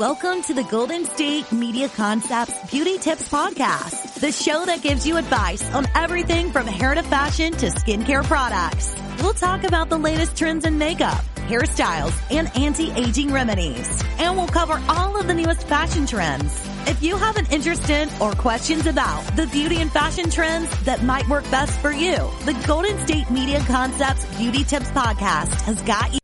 Welcome to the Golden State Media Concepts Beauty Tips Podcast, the show that gives you advice on everything from hair to fashion to skincare products. We'll talk about the latest trends in makeup, hairstyles, and anti-aging remedies. And we'll cover all of the newest fashion trends. If you have an interest in or questions about the beauty and fashion trends that might work best for you, the Golden State Media Concepts Beauty Tips Podcast has got you.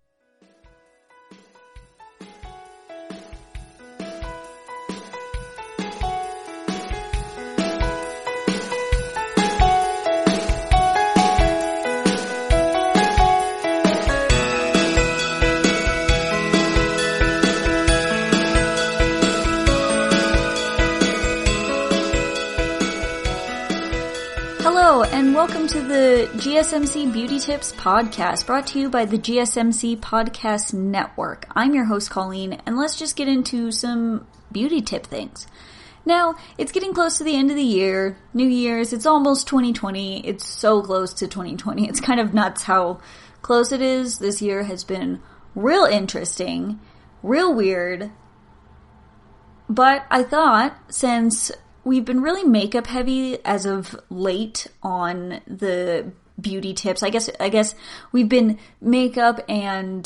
Hello, and welcome to the GSMC Beauty Tips Podcast, brought to you by the GSMC Podcast Network. I'm your host, Colleen, and let's just get into some beauty tip things. Now, it's getting close to the end of the year, New Year's, it's almost 2020, it's so close to 2020, it's kind of nuts how close it is. This year has been real interesting, real weird, but I thought since we've been really makeup heavy as of late on the beauty tips. I guess we've been makeup and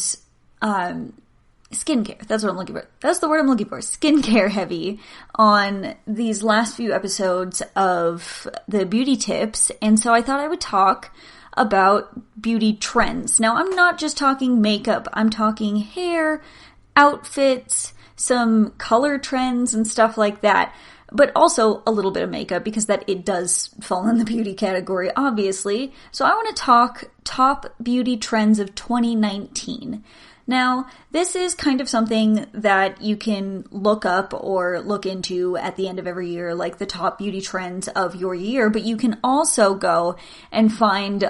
skincare. That's what I'm looking for. That's the word I'm looking for. Skincare heavy on these last few episodes of the beauty tips. And so I thought I would talk about beauty trends. Now, I'm not just talking makeup. I'm talking hair, outfits, some color trends and stuff like that. But also a little bit of makeup because that it does fall in the beauty category, obviously. So I want to talk top beauty trends of 2019. Now, this is kind of something that you can look up or look into at the end of every year, like the top beauty trends of your year. But you can also go and find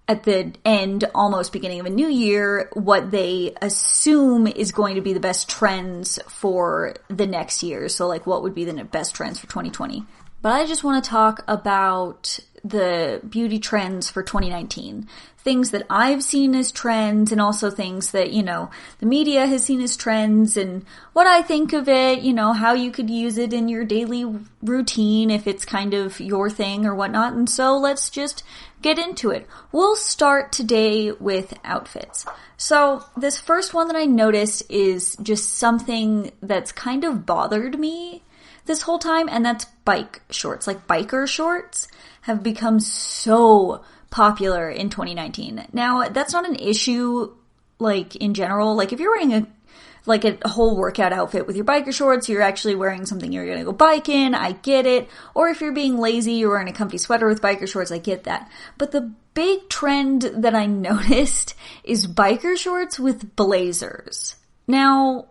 at the end, almost beginning of a new year, what they assume is going to be the best trends for the next year. So like what would be the best trends for 2020. But I just want to talk about the beauty trends for 2019. Things that I've seen as trends and also things that, the media has seen as trends and what I think of it, how you could use it in your daily routine if it's kind of your thing or whatnot. And so let's just get into it. We'll start today with outfits. So this first one that I noticed is just something that's kind of bothered me this whole time, and that's bike shorts. Like biker shorts have become so popular in 2019. Now, that's not an issue, like, in general. Like, if you're wearing a whole workout outfit with your biker shorts, you're actually wearing something you're gonna go bike in, I get it. Or if you're being lazy, you're wearing a comfy sweater with biker shorts, I get that. But the big trend that I noticed is biker shorts with blazers. Now,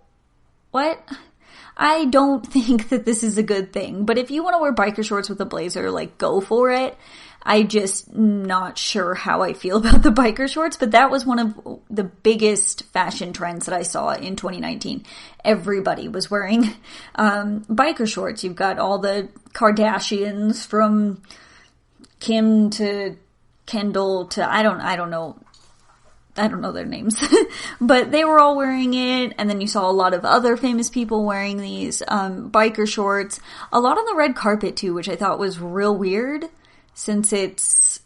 what? I don't think that this is a good thing, but if you want to wear biker shorts with a blazer, like, go for it. I just not sure how I feel about the biker shorts, but that was one of the biggest fashion trends that I saw in 2019. Everybody was wearing biker shorts. You've got all the Kardashians from Kim to Kendall to I don't know their names, but they were all wearing it. And then you saw a lot of other famous people wearing these biker shorts, a lot on the red carpet too, which I thought was real weird. Since it's,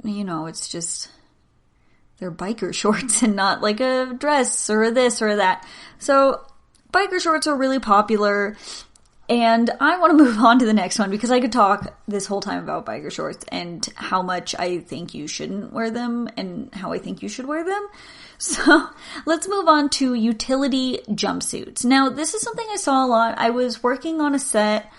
it's just, they're biker shorts and not like a dress or a this or that. So, biker shorts are really popular, and I want to move on to the next one because I could talk this whole time about biker shorts and how much I think you shouldn't wear them and how I think you should wear them. So, let's move on to utility jumpsuits. Now, this is something I saw a lot. I was working on a set,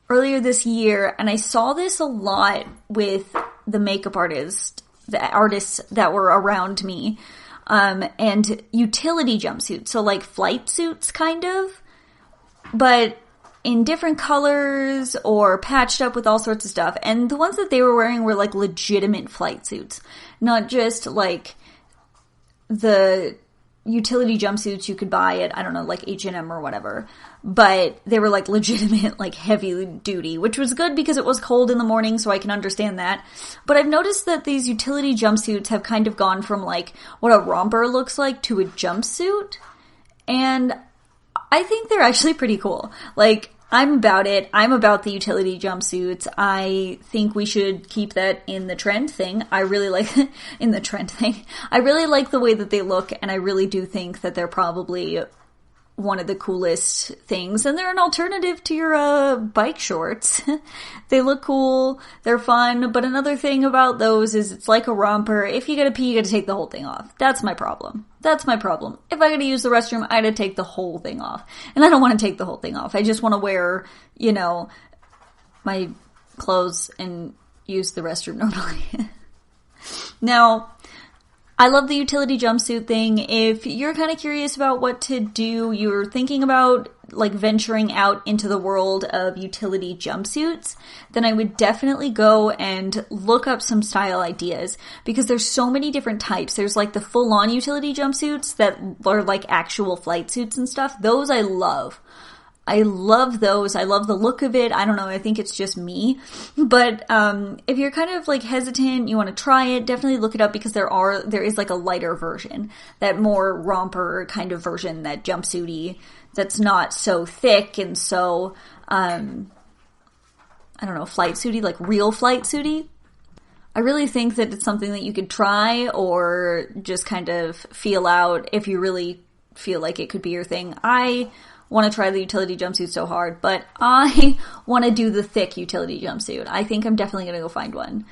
earlier this year, and I saw this a lot with the makeup artists that were around me, and utility jumpsuits, so like flight suits kind of, but in different colors or patched up with all sorts of stuff. And the ones that they were wearing were like legitimate flight suits, not just like the utility jumpsuits you could buy at, I don't know, like H&M or whatever. But they were like legitimate, like heavy duty, which was good because it was cold in the morning, so I can understand that. But I've noticed that these utility jumpsuits have kind of gone from like what a romper looks like to a jumpsuit. And I think they're actually pretty cool. Like, I'm about it. I'm about the utility jumpsuits. I think we should keep that in the trend thing. I really like, in the trend thing. I really like the way that they look, and I really do think that they're probably one of the coolest things, and they're an alternative to your bike shorts. They look cool, they're fun, but another thing about those is it's like a romper. If you gotta pee, you gotta take the whole thing off. That's my problem. If I gotta use the restroom, I gotta take the whole thing off. And I don't want to take the whole thing off. I just want to wear, my clothes and use the restroom normally. Now, I love the utility jumpsuit thing. If you're kind of curious about what to do, you're thinking about like venturing out into the world of utility jumpsuits, then I would definitely go and look up some style ideas, because there's so many different types. There's like the full-on utility jumpsuits that are like actual flight suits and stuff. Those I love. I love those. I love the look of it. I don't know. I think it's just me. But, if you're kind of like hesitant, you want to try it, definitely look it up, because there is like a lighter version, that more romper kind of version, that jumpsuity, that's not so thick and so, I don't know, flight suity, like real flight suity. I really think that it's something that you could try or just kind of feel out if you really feel like it could be your thing. I want to try the utility jumpsuit so hard, but I want to do the thick utility jumpsuit. I think I'm definitely going to go find one.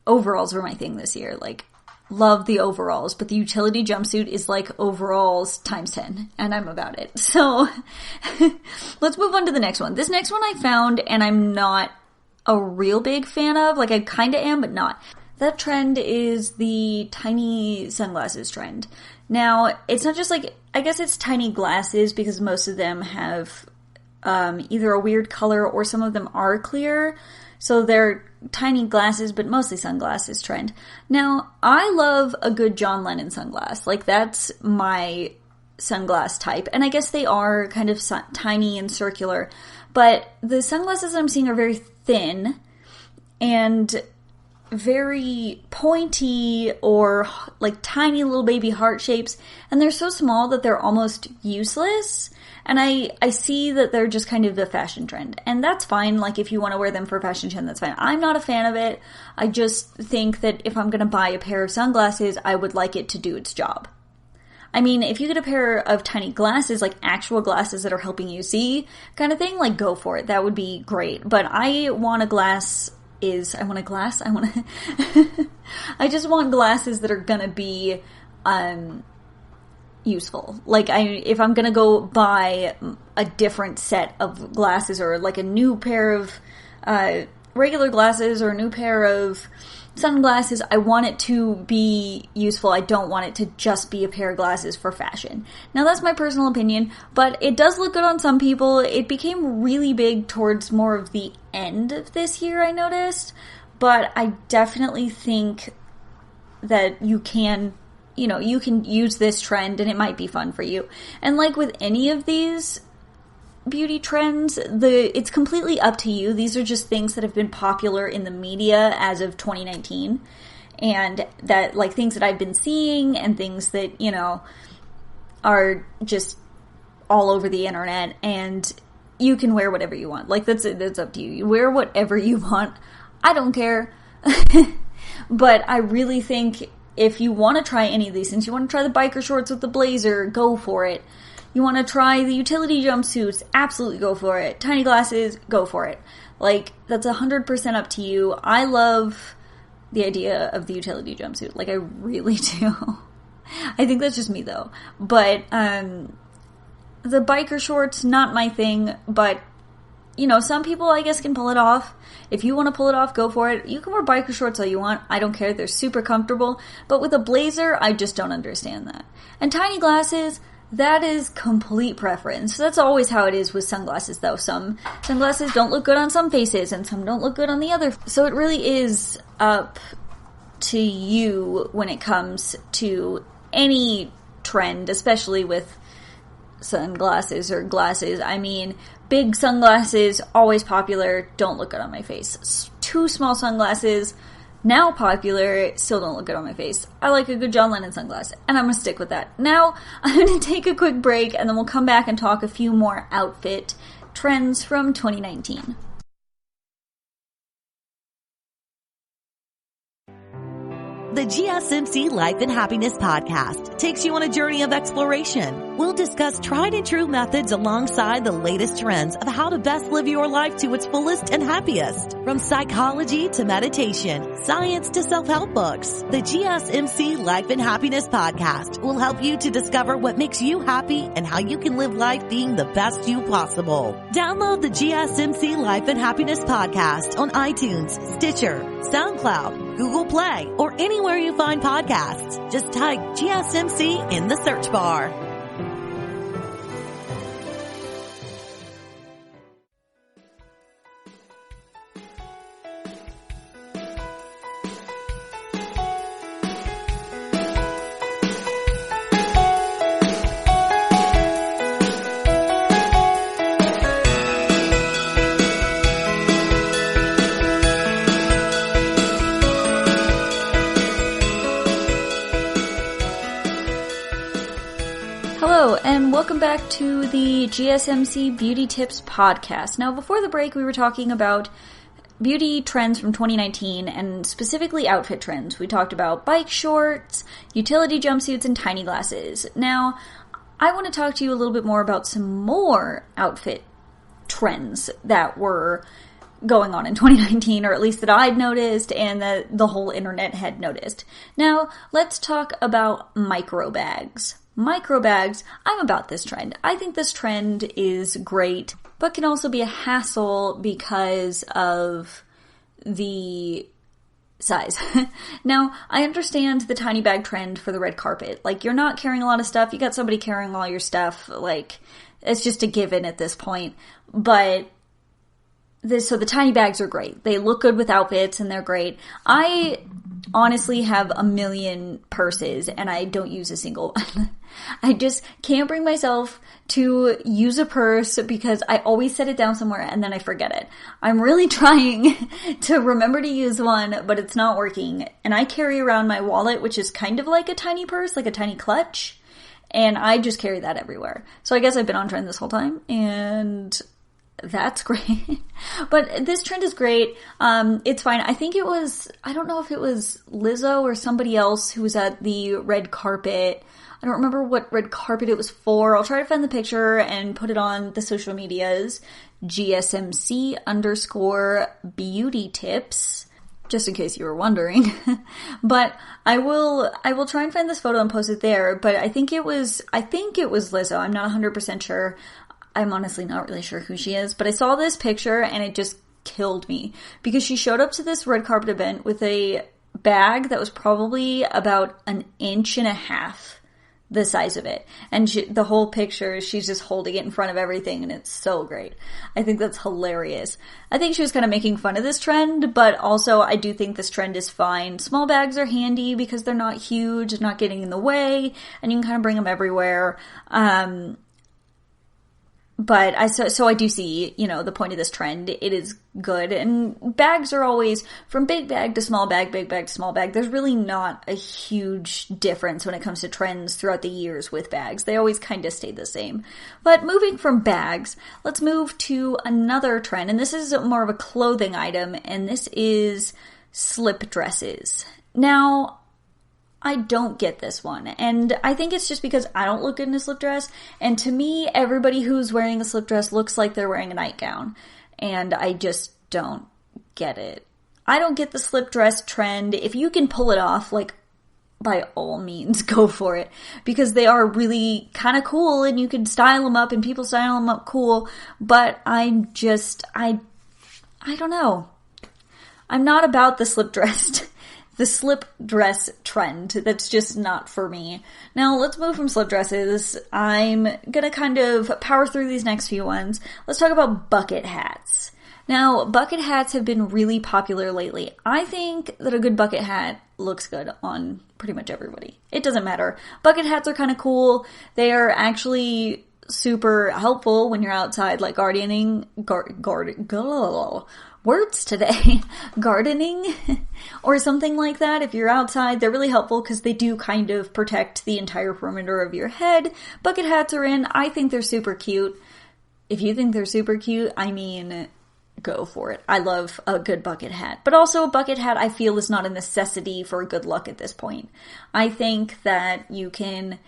Overalls were my thing this year. Like, love the overalls, but the utility jumpsuit is like overalls times 10, and I'm about it. So, let's move on to the next one. This next one I found, and I'm not a real big fan of. Like, I kinda am, but not. That trend is the tiny sunglasses trend. Now, it's not just like, I guess it's tiny glasses, because most of them have either a weird color or some of them are clear. So they're tiny glasses, but mostly sunglasses trend. Now, I love a good John Lennon sunglass. Like, that's my sunglass type. And I guess they are kind of tiny and circular. But the sunglasses I'm seeing are very thin and very pointy, or like tiny little baby heart shapes, and they're so small that they're almost useless. And I see that they're just kind of the fashion trend, and that's fine. Like, if you want to wear them for fashion trend, that's fine. I'm not a fan of it. I just think that if I'm gonna buy a pair of sunglasses, I would like it to do its job. I mean, if you get a pair of tiny glasses, like actual glasses that are helping you see kind of thing, like, go for it. That would be great. But I want a glass I just want glasses that are gonna be, useful. Like, if I'm gonna go buy a different set of glasses, or like a new pair of, regular glasses, or a new pair of sunglasses, I want it to be useful. I don't want it to just be a pair of glasses for fashion. Now, that's my personal opinion, but it does look good on some people. It became really big towards more of the end of this year, I noticed, but I definitely think that you can use this trend, and it might be fun for you. And like with any of these beauty trends, it's completely up to you. These are just things that have been popular in the media as of 2019, and that, like, things that I've been seeing, and things that, are just all over the internet, and you can wear whatever you want. Like, that's up to you. You wear whatever you want. I don't care. But I really think if you want to try any of these things, you want to try the biker shorts with the blazer, go for it. You want to try the utility jumpsuits, absolutely go for it. Tiny glasses, go for it. Like, that's 100% up to you. I love the idea of the utility jumpsuit. Like, I really do. I think that's just me, though. But, the biker shorts, not my thing, but, some people, I guess, can pull it off. If you want to pull it off, go for it. You can wear biker shorts all you want. I don't care. They're super comfortable. But with a blazer, I just don't understand that. And tiny glasses, that is complete preference. That's always how it is with sunglasses, though. Some sunglasses don't look good on some faces, and some don't look good on the other. So it really is up to you when it comes to any trend, especially with sunglasses or glasses. I mean, big sunglasses, always popular, don't look good on my face. Too small sunglasses, Now popular, still don't look good on my face. I like a good John Lennon sunglass, and I'm gonna stick with that. Now, I'm gonna take a quick break, and then we'll come back and talk a few more outfit trends from 2019. The GSMC Life and Happiness podcast takes you on a journey of exploration. We'll discuss tried and true methods alongside the latest trends of how to best live your life to its fullest and happiest. From psychology to meditation, science to self-help books, the GSMC Life and Happiness podcast will help you to discover what makes you happy and how you can live life being the best you possible. Download the GSMC Life and Happiness podcast on iTunes, Stitcher, SoundCloud, Google Play, or anywhere you find podcasts. Just type GSMC in the search bar. Hello, and welcome back to the GSMC Beauty Tips podcast. Now, before the break, we were talking about beauty trends from 2019, and specifically outfit trends. We talked about bike shorts, utility jumpsuits, and tiny glasses. Now, I want to talk to you a little bit more about some more outfit trends that were going on in 2019, or at least that I'd noticed and that the whole internet had noticed. Now, let's talk about micro bags. Micro bags, I'm about this trend. I think this trend is great, but can also be a hassle because of the size. Now, I understand the tiny bag trend for the red carpet. Like, you're not carrying a lot of stuff, you got somebody carrying all your stuff, like, it's just a given at this point. But so the tiny bags are great. They look good with outfits and they're great. I honestly have a million purses and I don't use a single one. I just can't bring myself to use a purse because I always set it down somewhere and then I forget it. I'm really trying to remember to use one, but it's not working. And I carry around my wallet, which is kind of like a tiny purse, like a tiny clutch. And I just carry that everywhere. So I guess I've been on trend this whole time and that's great. But this trend is great. It's fine. I think it was, I don't know if it was Lizzo or somebody else who was at the red carpet. I don't remember what red carpet it was for. I'll try to find the picture and put it on the social medias. GSMC_beauty tips. Just in case you were wondering. But I will try and find this photo and post it there. But I think it was Lizzo. I'm not 100% sure. I'm honestly not really sure who she is, but I saw this picture and it just killed me because she showed up to this red carpet event with a bag that was probably about 1.5 inches the size of it. And the whole picture, she's just holding it in front of everything and it's so great. I think that's hilarious. I think she was kind of making fun of this trend, but also I do think this trend is fine. Small bags are handy because they're not huge, not getting in the way, and you can kind of bring them everywhere. But I do see, the point of this trend. It is good. And bags are always, from big bag to small bag, big bag to small bag, there's really not a huge difference when it comes to trends throughout the years with bags. They always kind of stay the same. But moving from bags, let's move to another trend. And this is more of a clothing item, and this is slip dresses. Now, I don't get this one. And I think it's just because I don't look good in a slip dress. And to me, everybody who's wearing a slip dress looks like they're wearing a nightgown. And I just don't get it. I don't get the slip dress trend. If you can pull it off, like, by all means, go for it. Because they are really kind of cool and you can style them up and people style them up cool. But I don't know. I'm not about the slip dress the slip dress trend. That's just not for me. Now, let's move from slip dresses. I'm gonna kind of power through these next few ones. Let's talk about bucket hats. Now, bucket hats have been really popular lately. I think that a good bucket hat looks good on pretty much everybody. It doesn't matter. Bucket hats are kind of cool. They are actually super helpful when you're outside, like gardening, words today. Gardening or something like that. If you're outside, they're really helpful because they do kind of protect the entire perimeter of your head. Bucket hats are in. I think they're super cute. If you think they're super cute, I mean, go for it. I love a good bucket hat. But also a bucket hat I feel is not a necessity for good luck at this point. I think that you can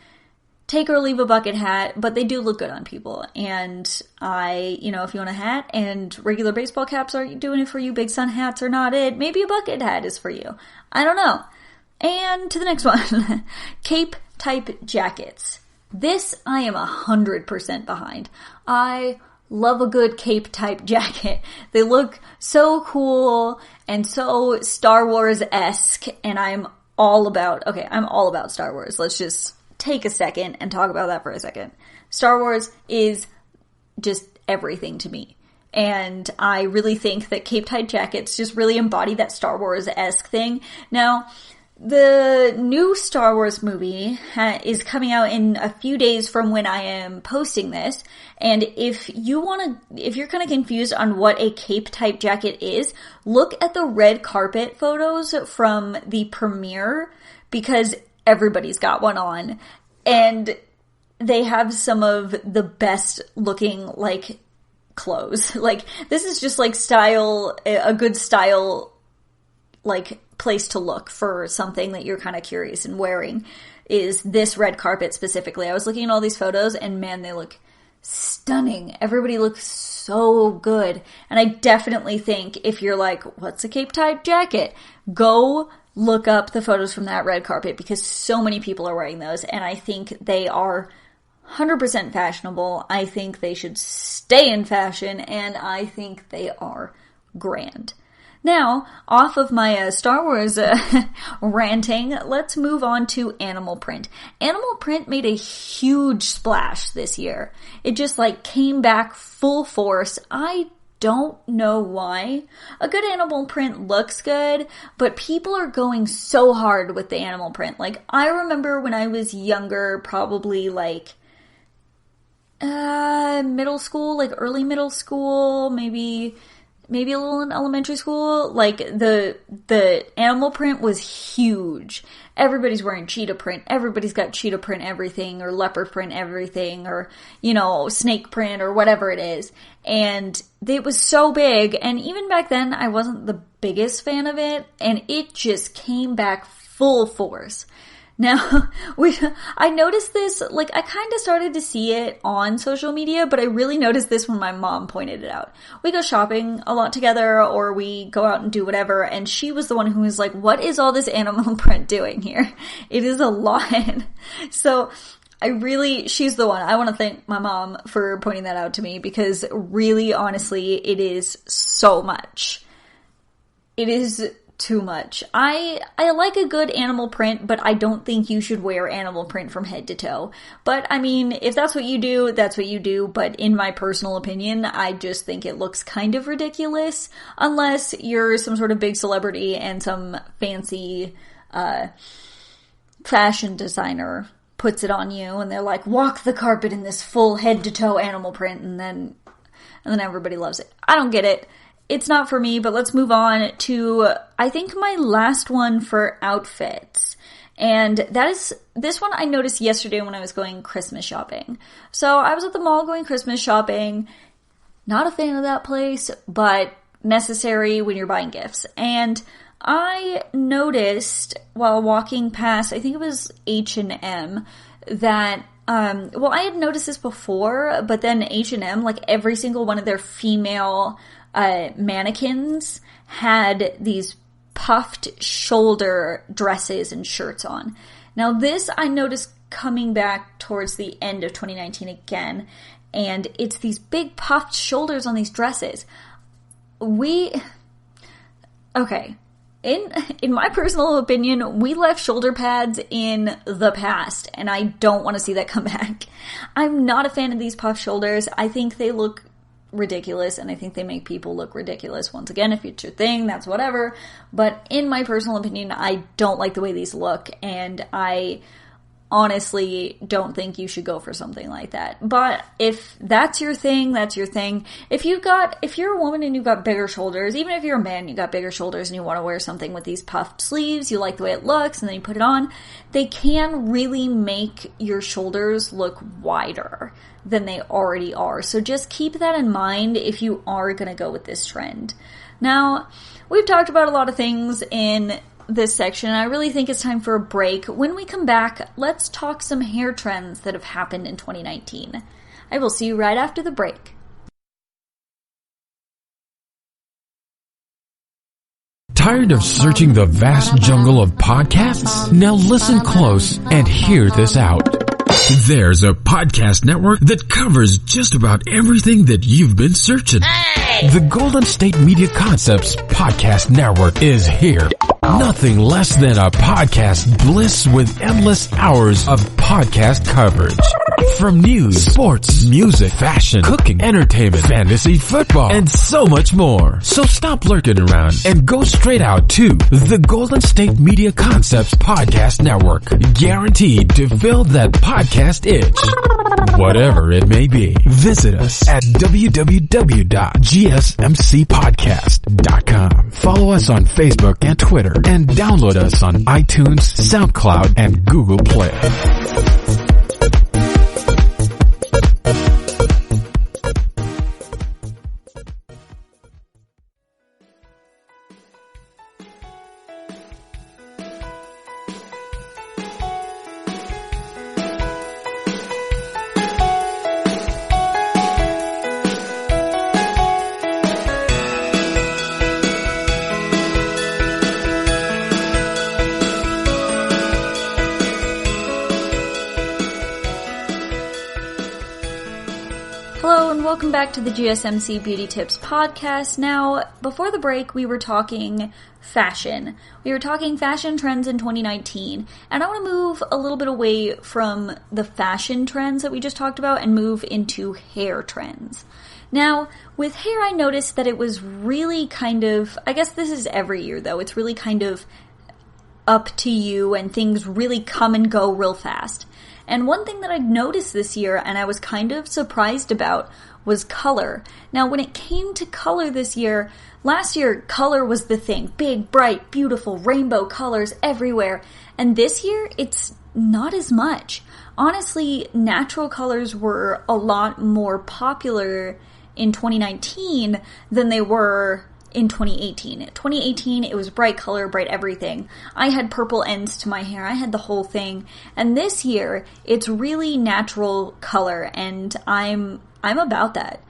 take or leave a bucket hat, but they do look good on people. And if you want a hat and regular baseball caps aren't doing it for you, big sun hats are not it, maybe a bucket hat is for you. I don't know. And to the next one. Cape type jackets. This I am 100% behind. I love a good cape type jacket. They look so cool and so Star Wars-esque, and I'm all about Star Wars. Let's just take a second and talk about that for a second. Star Wars is just everything to me. And I really think that cape type jackets just really embody that Star Wars-esque thing. Now, the new Star Wars movie is coming out in a few days from when I am posting this. And if you're kind of confused on what a cape type jacket is, look at the red carpet photos from the premiere, because everybody's got one on, and they have some of the best looking, clothes. This is just, a good style, place to look for something that you're kind of curious in wearing, is this red carpet specifically. I was looking at all these photos, and man, they look stunning. Everybody looks so good. And I definitely think if you're like, what's a cape type jacket? Go look up the photos from that red carpet, because so many people are wearing those, and I think they are 100% fashionable. I think they should stay in fashion, and I think they are grand. Now, off of my Star Wars ranting, let's move on to animal print. Animal print made a huge splash this year. It just came back full force. I don't know why. A good animal print looks good, but people are going so hard with the animal print. I remember when I was younger, probably middle school, early middle school, maybe a little in elementary school, the animal print was huge. Everybody's wearing cheetah print. Everybody's got cheetah print everything, or leopard print everything, or, snake print, or whatever it is. And it was so big, and even back then, I wasn't the biggest fan of it, and it just came back full force. Now, I noticed this, I kind of started to see it on social media, but I really noticed this when my mom pointed it out. We go shopping a lot together, or we go out and do whatever, and she was the one who was like, what is all this animal print doing here? It is a lot. So, she's the one. I want to thank my mom for pointing that out to me, because really, honestly, it is so much. It is too much. I like a good animal print, but I don't think you should wear animal print from head to toe. But I mean, if that's what you do, that's what you do. But in my personal opinion, I just think it looks kind of ridiculous, unless you're some sort of big celebrity and some fancy fashion designer puts it on you and they're like, walk the carpet in this full head to toe animal print, and then everybody loves it. I don't get it. It's not for me, but let's move on to, I think, my last one for outfits. And that is, this one I noticed yesterday when I was going Christmas shopping. So I was at the mall going Christmas shopping. Not a fan of that place, but necessary when you're buying gifts. And I noticed while walking past, I think it was H&M, that I had noticed this before, but then H&M, every single one of their female mannequins had these puffed shoulder dresses and shirts on. Now this I noticed coming back towards the end of 2019 again, and it's these big puffed shoulders on these dresses. In my personal opinion, we left shoulder pads in the past, and I don't want to see that come back. I'm not a fan of these puffed shoulders. I think they look ridiculous, and I think they make people look ridiculous. Once again, if it's your thing, that's whatever. But in my personal opinion, I don't like the way these look, and I honestly don't think you should go for something like that. But if that's your thing, that's your thing. If you're a woman and you've got bigger shoulders, even if you're a man and you've got bigger shoulders and you want to wear something with these puffed sleeves, you like the way it looks, and then you put it on, they can really make your shoulders look wider than they already are. So just keep that in mind if you are going to go with this trend. Now, we've talked about a lot of things in this section. I really think it's time for a break. When we come back, let's talk some hair trends that have happened in 2019. I will see you right after the break. Tired of searching the vast jungle of podcasts? Now listen close and hear this out. There's a podcast network that covers just about everything that you've been searching. Hey! The Golden State Media Concepts Podcast Network is here. Nothing less than a podcast bliss with endless hours of podcast coverage. From news, sports, music, fashion, cooking, entertainment, fantasy, football, and so much more. So stop lurking around and go straight out to the Golden State Media Concepts Podcast Network. Guaranteed to fill that podcast itch. Whatever it may be. Visit us at www.gsmcpodcast.com. Follow us on Facebook and Twitter, and download us on iTunes, SoundCloud, and Google Play. Welcome back to the GSMC Beauty Tips podcast. Now, before the break, we were talking fashion. We were talking fashion trends in 2019, and I want to move a little bit away from the fashion trends that we just talked about and move into hair trends. Now, with hair, I noticed that it was really kind of, I guess this is every year though, it's really kind of up to you and things really come and go real fast. And one thing that I noticed this year, and I was kind of surprised about, was color. Now, when it came to color this year, last year, color was the thing. Big, bright, beautiful, rainbow colors everywhere. And this year, it's not as much. Honestly, natural colors were a lot more popular in 2019 than they were in 2018. 2018, it was bright color, bright everything. I had purple ends to my hair. I had the whole thing. And this year, it's really natural color, and I'm about that.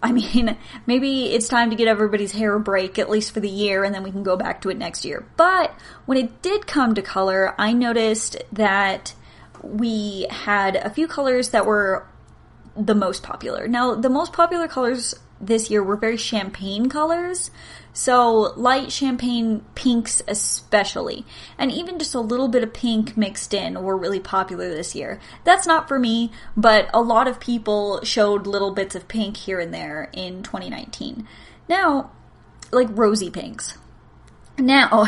I mean, maybe it's time to get everybody's hair a break, at least for the year, and then we can go back to it next year. But when it did come to color, I noticed that we had a few colors that were the most popular. Now, the most popular colors this year were very champagne colors, so light champagne pinks especially, and even just a little bit of pink mixed in were really popular this year. That's not for me, but a lot of people showed little bits of pink here and there in 2019. Now, like rosy pinks. Now,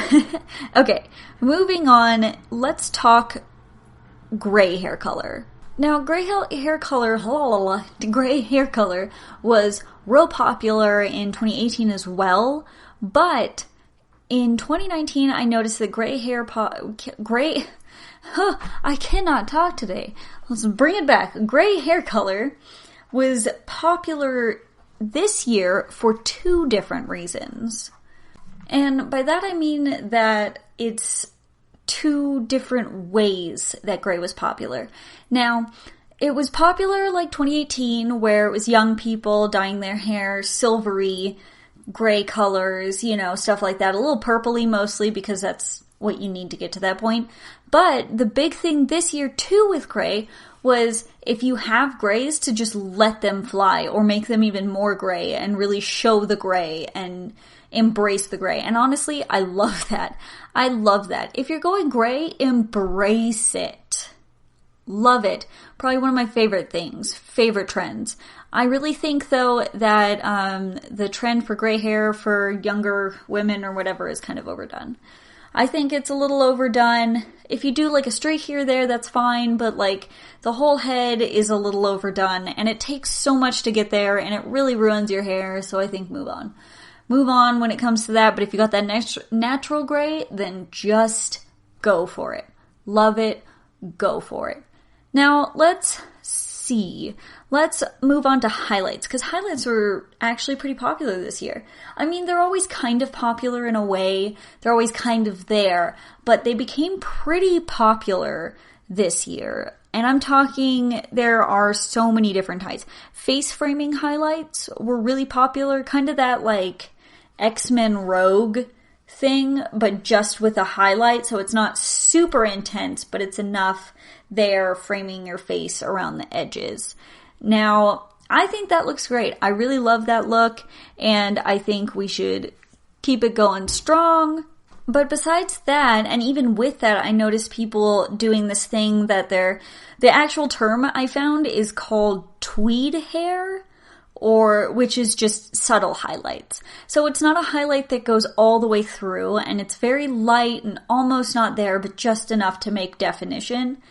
okay, moving on, let's talk gray hair color. Now, gray hair color was real popular in 2018 as well, but in 2019 I noticed that I cannot talk today. Let's bring it back. Gray hair color was popular this year for two different reasons. And by that I mean that it's two different ways that gray was popular. Now, it was popular like 2018 where it was young people dyeing their hair silvery, gray colors, you know, stuff like that. A little purpley mostly because that's what you need to get to that point. But the big thing this year too with gray was if you have grays to just let them fly or make them even more gray and really show the gray and embrace the gray. And honestly, I love that. I love that. If you're going gray, embrace it. Love it. Probably one of my favorite trends. I really think though that the trend for gray hair for younger women or whatever is kind of overdone. I think it's a little overdone. If you do like a streak here or there, that's fine, but like the whole head is a little overdone, and it takes so much to get there, and it really ruins your hair, so I think move on. Move on when it comes to that, but if you got that natural gray, then just go for it. Love it. Go for it. Now, let's see. Let's move on to highlights, because highlights were actually pretty popular this year. I mean, they're always kind of popular in a way. They're always kind of there, but they became pretty popular this year. And I'm talking, there are so many different types. Face framing highlights were really popular, kind of that like X-Men Rogue thing, but just with a highlight, so it's not super intense, but it's enough there framing your face around the edges. Now, I think that looks great. I really love that look, and I think we should keep it going strong. But besides that, and even with that, I noticed people doing this thing that the actual term I found is called tweed hair, which is just subtle highlights. So it's not a highlight that goes all the way through, and it's very light and almost not there, but just enough to make definition.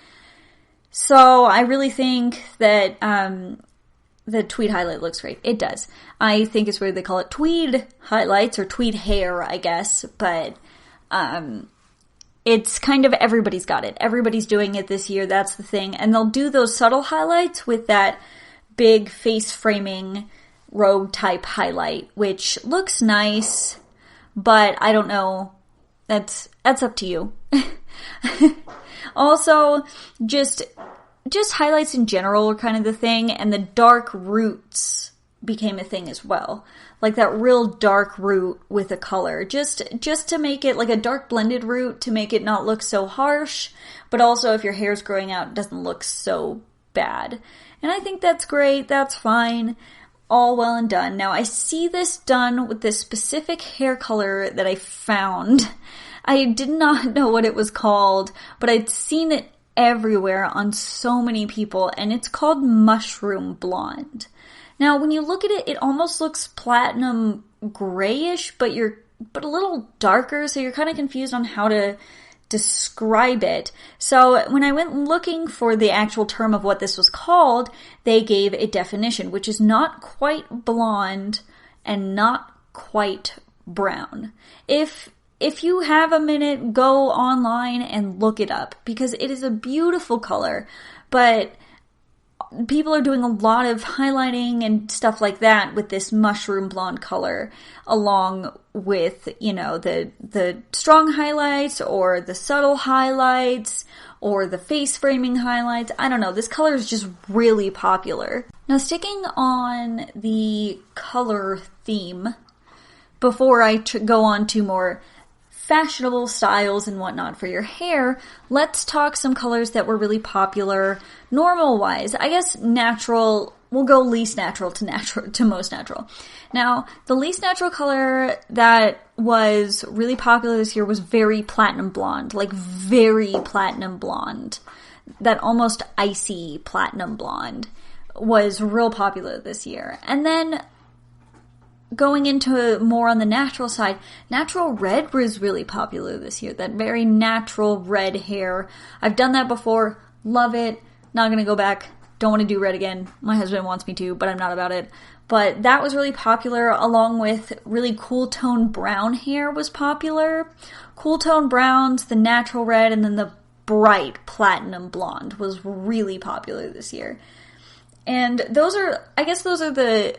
So I really think that the tweed highlight looks great. It does. I think it's weird they call it tweed highlights or tweed hair, I guess, but it's kind of everybody's got it. Everybody's doing it this year. That's the thing. And they'll do those subtle highlights with that big face framing rogue type highlight, which looks nice, but I don't know. That's up to you. Also, just highlights in general are kind of the thing, and the dark roots became a thing as well. Like that real dark root with a color. Just to make it like a dark blended root to make it not look so harsh, but also if your hair's growing out, it doesn't look so bad. And I think that's great, that's fine, all well and done. Now I see this done with this specific hair color that I found. I did not know what it was called, but I'd seen it everywhere on so many people, and it's called mushroom blonde. Now, when you look at it, it almost looks platinum grayish, but a little darker, so you're kind of confused on how to describe it. So when I went looking for the actual term of what this was called, they gave a definition, which is not quite blonde and not quite brown. If you have a minute, go online and look it up, because it is a beautiful color, but people are doing a lot of highlighting and stuff like that with this mushroom blonde color, along with, the strong highlights or the subtle highlights or the face framing highlights. I don't know. This color is just really popular. Now, sticking on the color theme, before I go on to more fashionable styles and whatnot for your hair, let's talk some colors that were really popular normal-wise. I guess natural, we'll go least natural to most natural. Now, the least natural color that was really popular this year was very platinum blonde, like very platinum blonde. That almost icy platinum blonde was real popular this year. And then going into more on the natural side, natural red was really popular this year. That very natural red hair. I've done that before. Love it. Not going to go back. Don't want to do red again. My husband wants me to, but I'm not about it. But that was really popular, along with really cool tone brown hair was popular. Cool tone browns, the natural red, and then the bright platinum blonde was really popular this year. And those are the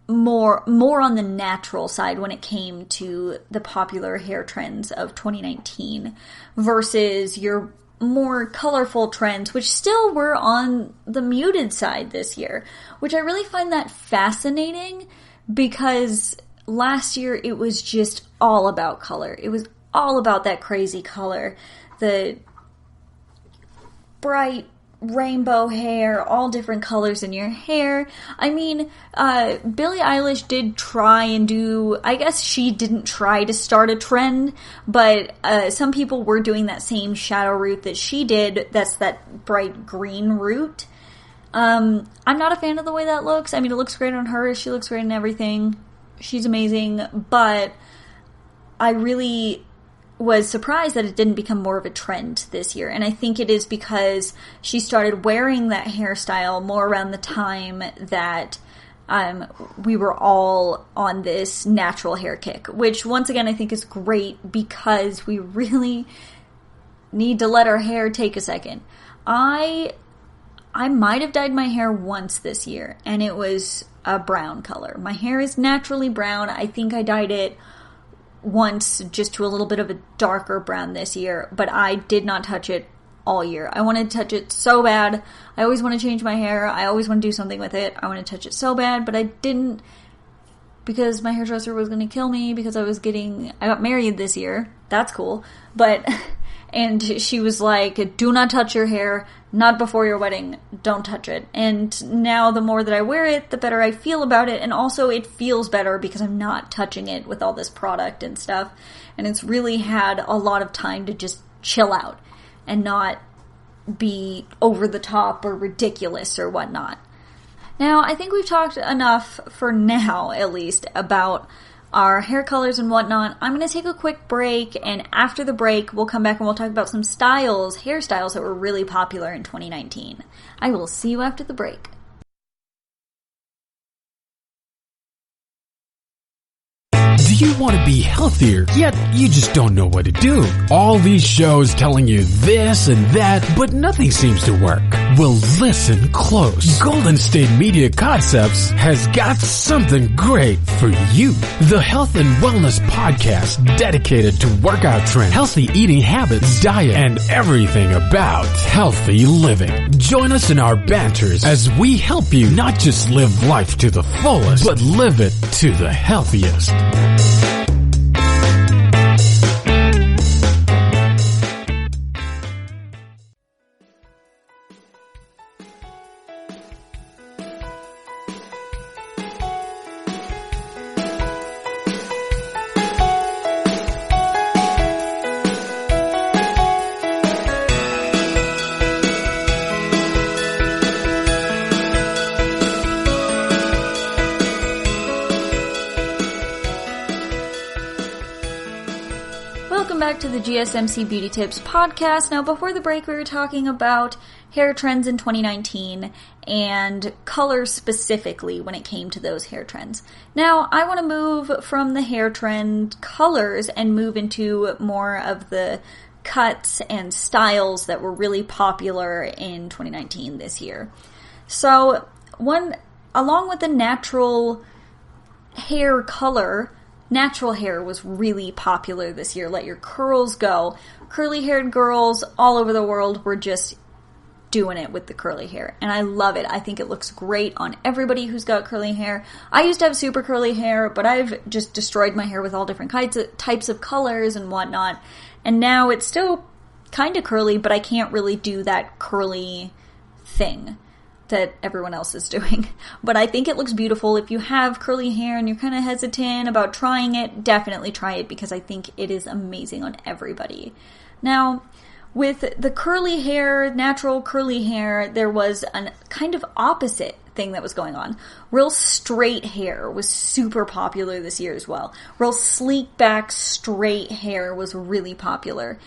more on the natural side when it came to the popular hair trends of 2019 versus your more colorful trends, which still were on the muted side this year, which I really find that fascinating, because last year it was just all about color. It was all about that crazy color, the bright rainbow hair, all different colors in your hair. I mean, Billie Eilish did try and do, I guess she didn't try to start a trend, but some people were doing that same shadow root that she did. That's that bright green root. I'm not a fan of the way that looks. I mean, it looks great on her. She looks great in everything. She's amazing, but I really was surprised that it didn't become more of a trend this year. And I think it is because she started wearing that hairstyle more around the time that we were all on this natural hair kick, which once again I think is great because we really need to let our hair take a second. I might have dyed my hair once this year, and it was a brown color. My hair is naturally brown. I think I dyed it once just to a little bit of a darker brown this year, but I did not touch it all year. I wanted to touch it so bad. I always want to change my hair. I always want to do something with it. I want to touch it so bad, but I didn't because my hairdresser was going to kill me because I got married this year. That's cool. And she was like, do not touch your hair, not before your wedding, don't touch it. And now the more that I wear it, the better I feel about it. And also it feels better because I'm not touching it with all this product and stuff. And it's really had a lot of time to just chill out and not be over the top or ridiculous or whatnot. Now, I think we've talked enough for now, at least, about our hair colors and whatnot. I'm going to take a quick break, and after the break, we'll come back and we'll talk about some hairstyles that were really popular in 2019. I will see you after the break. Do you want to be healthier, yet you just don't know what to do? All these shows telling you this and that, but nothing seems to work. Well, listen close. Golden State Media Concepts has got something great for you. The Health and Wellness Podcast dedicated to workout trends, healthy eating habits, diet, and everything about healthy living. Join us in our banters as we help you not just live life to the fullest, but live it to the healthiest. Back to the GSMC Beauty Tips podcast. Now, before the break, we were talking about hair trends in 2019 and colors specifically when it came to those hair trends. Now, I want to move from the hair trend colors and move into more of the cuts and styles that were really popular in 2019 this year. So, along with the natural hair color, natural hair was really popular this year. Let your curls go. Curly-haired girls all over the world were just doing it with the curly hair. And I love it. I think it looks great on everybody who's got curly hair. I used to have super curly hair, but I've just destroyed my hair with all different types of colors and whatnot. And now it's still kind of curly, but I can't really do that curly thing that everyone else is doing. But I think it looks beautiful. If you have curly hair and you're kind of hesitant about trying it, definitely try it because I think it is amazing on everybody. Now, with the curly hair, natural curly hair, there was a kind of opposite thing that was going on. Real straight hair was super popular this year as well. Real sleek back, straight hair was really popular.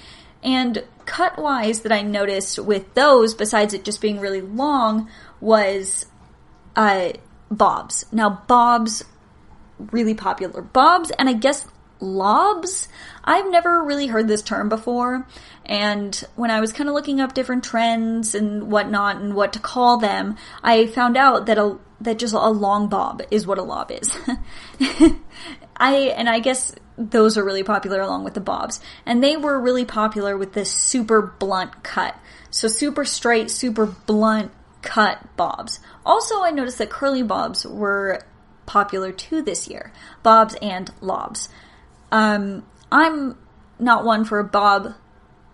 And cut-wise that I noticed with those, besides it just being really long, was bobs. Now, bobs, really popular. Bobs, and I guess lobs? I've never really heard this term before, and when I was kind of looking up different trends and whatnot and what to call them, I found out that just a long bob is what a lob is. I guess those are really popular along with the bobs. And they were really popular with this super blunt cut. So super straight, super blunt cut bobs. Also, I noticed that curly bobs were popular too this year. Bobs and lobs. I'm not one for a bob.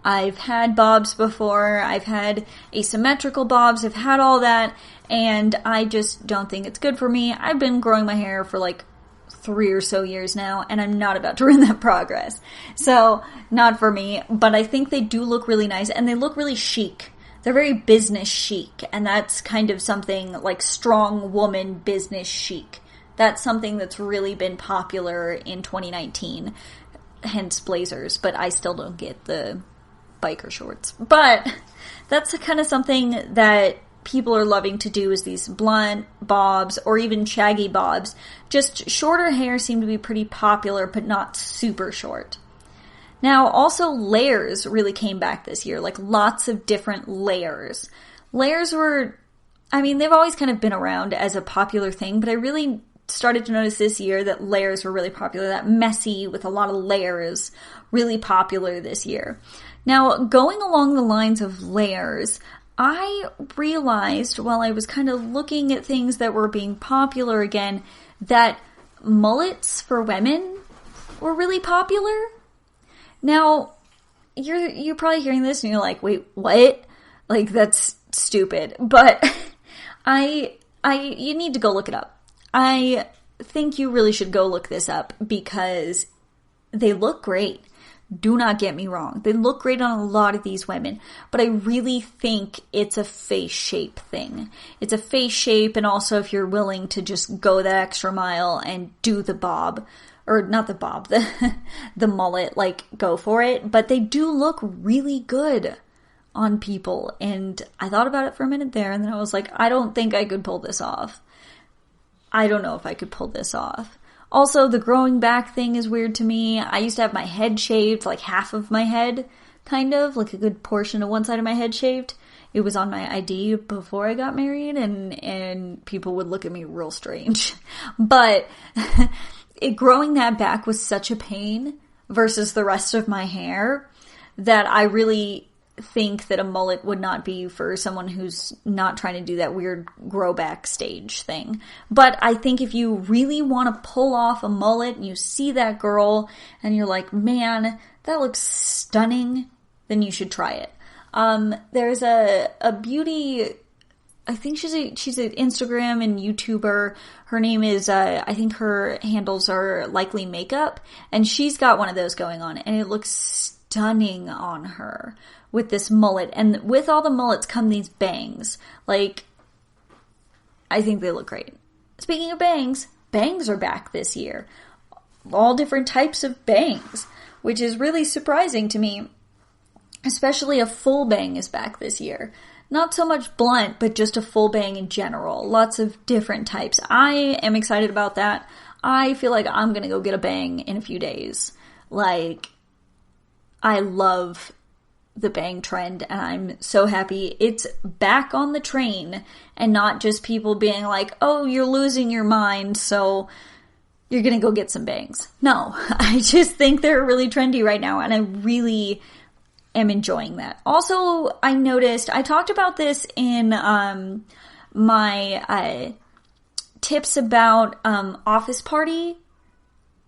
I've had bobs before. I've had asymmetrical bobs. I've had all that. And I just don't think it's good for me. I've been growing my hair for like 3 or so years now, and I'm not about to ruin that progress. So, not for me, but I think they do look really nice, and they look really chic. They're very business chic, and that's kind of something like strong woman business chic. That's something that's really been popular in 2019. hence blazers, but I still don't get the biker shorts. But that's kind of something that people are loving to do, is these blunt bobs or even shaggy bobs. Just shorter hair seem to be pretty popular, but not super short. Now, also layers really came back this year, like lots of different layers. Layers were, I mean, they've always kind of been around as a popular thing, but I really started to notice this year that layers were really popular. That messy with a lot of layers, really popular this year. Now, going along the lines of layers, I realized while I was kind of looking at things that were being popular again, that mullets for women were really popular. Now, you're probably hearing this and you're like, wait, what? Like, that's stupid. But you need to go look it up. I think you really should go look this up because they look great. Do not get me wrong. They look great on a lot of these women, but I really think it's a face shape thing. It's a face shape, and also if you're willing to just go that extra mile and do the bob, or not the bob, the mullet, like, go for it. But they do look really good on people, and I thought about it for a minute there, and then I was like, I don't think I could pull this off. I don't know if I could pull this off. Also, the growing back thing is weird to me. I used to have my head shaved, like half of my head, kind of, like a good portion of one side of my head shaved. It was on my ID before I got married, and people would look at me real strange. But growing that back was such a pain versus the rest of my hair that I really think that a mullet would not be for someone who's not trying to do that weird grow back stage thing. But I think if you really want to pull off a mullet and you see that girl and you're like, man, that looks stunning, then you should try it. There's a beauty, I think she's an Instagram and YouTuber. Her name is, I think her handles are Likely Makeup, and she's got one of those going on, and it looks stunning on her with this mullet. And with all the mullets come these bangs. Like, I think they look great. Speaking of bangs, bangs are back this year. All different types of bangs, which is really surprising to me. Especially a full bang is back this year. Not so much blunt, but just a full bang in general. Lots of different types. I am excited about that. I feel like I'm gonna go get a bang in a few days. Like, I love the bang trend, and I'm so happy it's back on the train and not just people being like, oh, you're losing your mind, so you're gonna go get some bangs. No, I just think they're really trendy right now, and I really am enjoying that. Also, I noticed, I talked about this in my tips about office party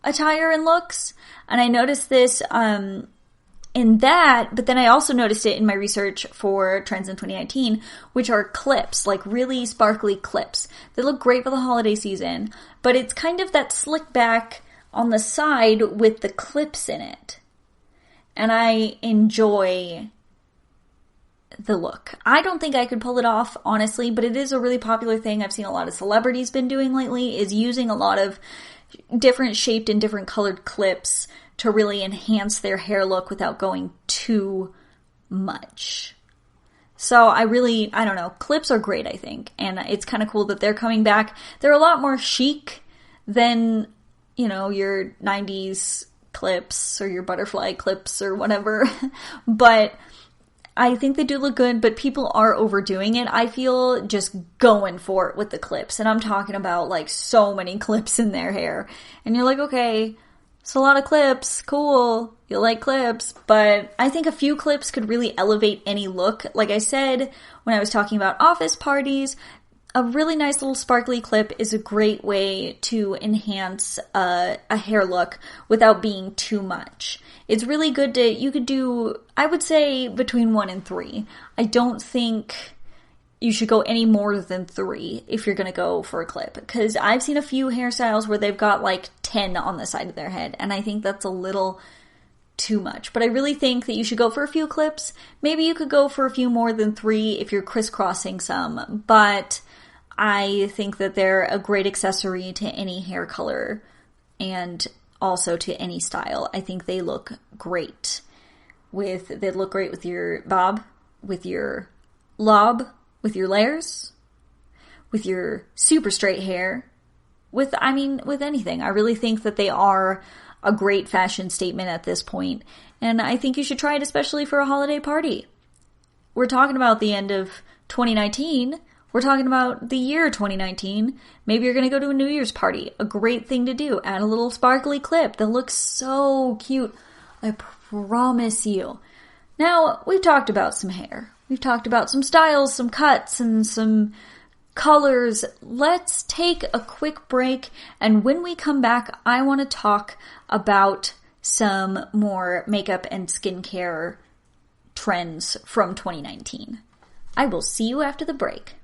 attire and looks, and I noticed this in that, but then I also noticed it in my research for trends in 2019, which are clips, like really sparkly clips. They look great for the holiday season, but it's kind of that slick back on the side with the clips in it. And I enjoy the look. I don't think I could pull it off, honestly, but it is a really popular thing I've seen a lot of celebrities been doing lately, is using a lot of different shaped and different colored clips to really enhance their hair look without going too much. So I don't know, clips are great, I think, and it's kind of cool that they're coming back. They're a lot more chic than, your 90s clips or your butterfly clips or whatever, but I think they do look good, but people are overdoing it. I feel just going for it with the clips, and I'm talking about like so many clips in their hair, and you're like, okay, it's a lot of clips, cool, you like clips, but I think a few clips could really elevate any look. Like I said, when I was talking about office parties, a really nice little sparkly clip is a great way to enhance a hair look without being too much. It's really good you could do, I would say, between 1 and 3. I don't think you should go any more than 3 if you're going to go for a clip. Because I've seen a few hairstyles where they've got like 10 on the side of their head, and I think that's a little too much. But I really think that you should go for a few clips. Maybe you could go for a few more than 3 if you're crisscrossing some, but I think that they're a great accessory to any hair color, and also to any style. I think they look great. They look great with your bob, with your lob, with your layers, with your super straight hair, with anything. I really think that they are a great fashion statement at this point, and I think you should try it, especially for a holiday party. We're talking about the end of 2019. We're talking about the year 2019. Maybe you're going to go to a New Year's party. A great thing to do. Add a little sparkly clip that looks so cute. I promise you. Now, we've talked about some hair. We've talked about some styles, some cuts, and some colors. Let's take a quick break, and when we come back, I want to talk about some more makeup and skincare trends from 2019. I will see you after the break.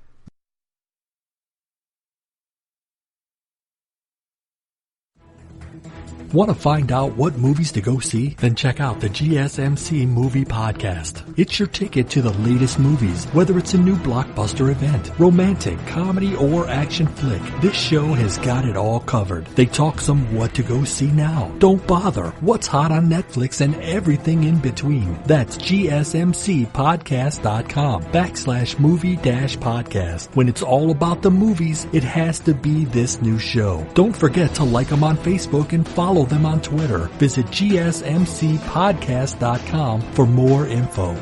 Want to find out what movies to go see? Then check out the GSMC Movie Podcast. It's your ticket to the latest movies, whether it's a new blockbuster event, romantic, comedy, or action flick. This show has got it all covered. They talk some what to go see now. Don't bother. What's hot on Netflix and everything in between. That's gsmcpodcast.com/movie-podcast. When it's all about the movies, it has to be this new show. Don't forget to like them on Facebook and follow them on Twitter. Visit gsmcpodcast.com for more info.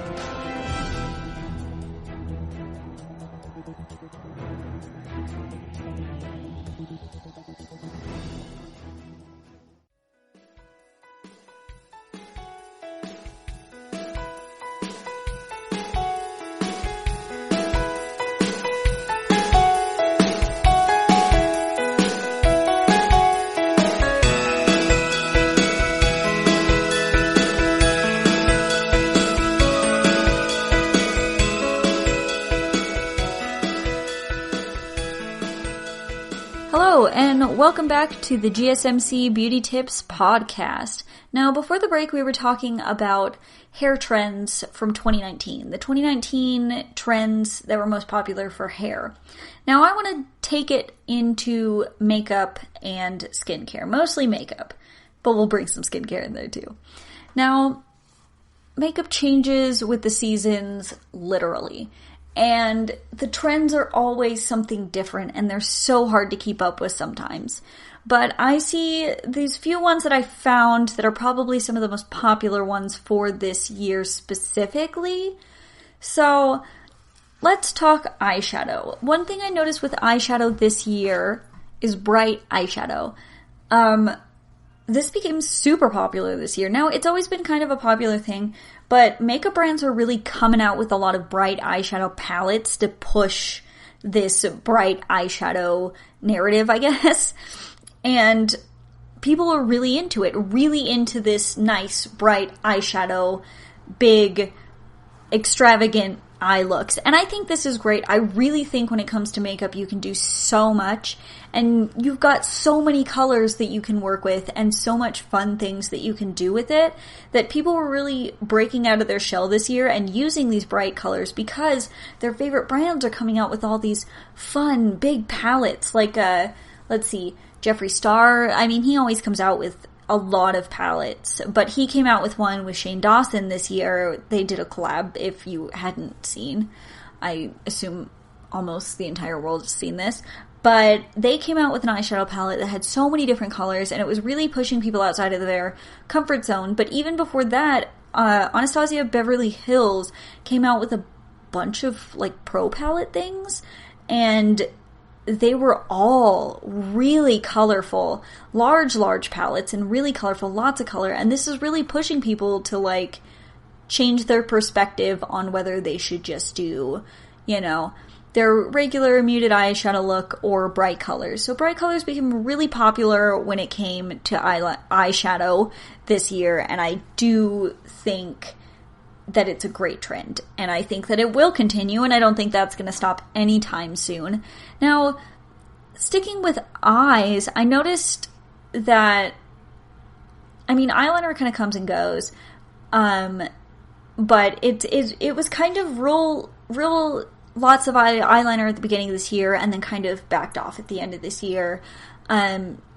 Welcome back to the GSMC Beauty Tips podcast. Now, before the break, we were talking about hair trends from 2019. The 2019 trends that were most popular for hair. Now, I want to take it into makeup and skincare. Mostly makeup, but we'll bring some skincare in there too. Now, makeup changes with the seasons, literally. And the trends are always something different, and they're so hard to keep up with sometimes. But I see these few ones that I found that are probably some of the most popular ones for this year specifically. So let's talk eyeshadow. One thing I noticed with eyeshadow this year is bright eyeshadow. This became super popular this year. Now, it's always been kind of a popular thing, but makeup brands are really coming out with a lot of bright eyeshadow palettes to push this bright eyeshadow narrative, I guess. And people are really into it, really into this nice, bright eyeshadow, big, extravagant eye looks. And I think this is great. I really think when it comes to makeup, you can do so much. And you've got so many colors that you can work with and so much fun things that you can do with it that people were really breaking out of their shell this year and using these bright colors because their favorite brands are coming out with all these fun, big palettes. Like, let's see, Jeffree Star. I mean, he always comes out with a lot of palettes, but he came out with one with Shane Dawson this year. They did a collab, if you hadn't seen. I assume almost the entire world has seen this. But they came out with an eyeshadow palette that had so many different colors, and it was really pushing people outside of their comfort zone. But even before that, Anastasia Beverly Hills came out with a bunch of, like, pro palette things, and they were all really colorful, large palettes, and really colorful, lots of color. And this is really pushing people to, like, change their perspective on whether they should just do, you know, their regular muted eyeshadow look or bright colors. So bright colors became really popular when it came to eyeshadow this year, and I do think that it's a great trend, and I think that it will continue, and I don't think that's going to stop anytime soon. Now, sticking with eyes, I noticed that, I mean, eyeliner kind of comes and goes, but it was kind of real lots of eyeliner at the beginning of this year, and then kind of backed off at the end of this year.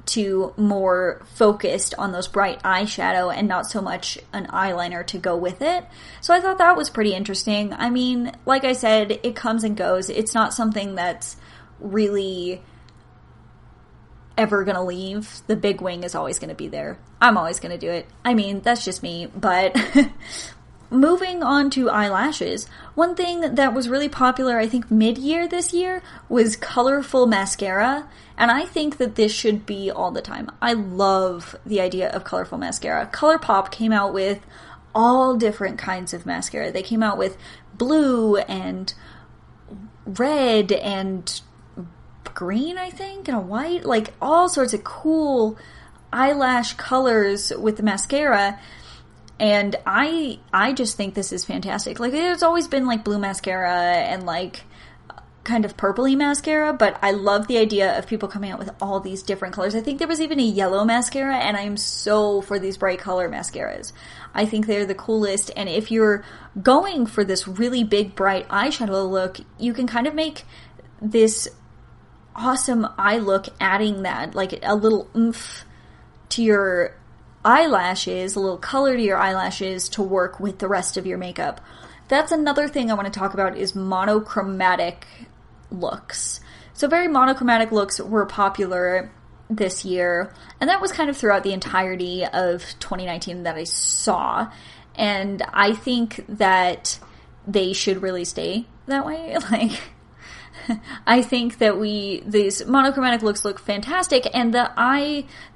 to more focused on those bright eyeshadow and not so much an eyeliner to go with it. So I thought that was pretty interesting. I mean, like I said, it comes and goes. It's not something that's really ever gonna leave. The big wing is always gonna be there. I'm always gonna do it. I mean, that's just me, but moving on to eyelashes, one thing that was really popular, I think, mid-year this year was colorful mascara, and I think that this should be all the time. I love the idea of colorful mascara. ColourPop came out with all different kinds of mascara. They came out with blue and red and green, I think, and a white, like all sorts of cool eyelash colors with the mascara. And I just think this is fantastic. Like, there's always been, like, blue mascara and, like, kind of purpley mascara, but I love the idea of people coming out with all these different colors. I think there was even a yellow mascara, and I'm so for these bright color mascaras. I think they're the coolest, and if you're going for this really big, bright eyeshadow look, you can kind of make this awesome eye look, adding that, like, a little oomph to your eyelashes, a little color to your eyelashes to work with the rest of your makeup. That's another thing I want to talk about is monochromatic looks. So very monochromatic looks were popular this year, and that was kind of throughout the entirety of 2019 that I saw, and I think that they should really stay that way. Like, I think that these monochromatic looks look fantastic, and the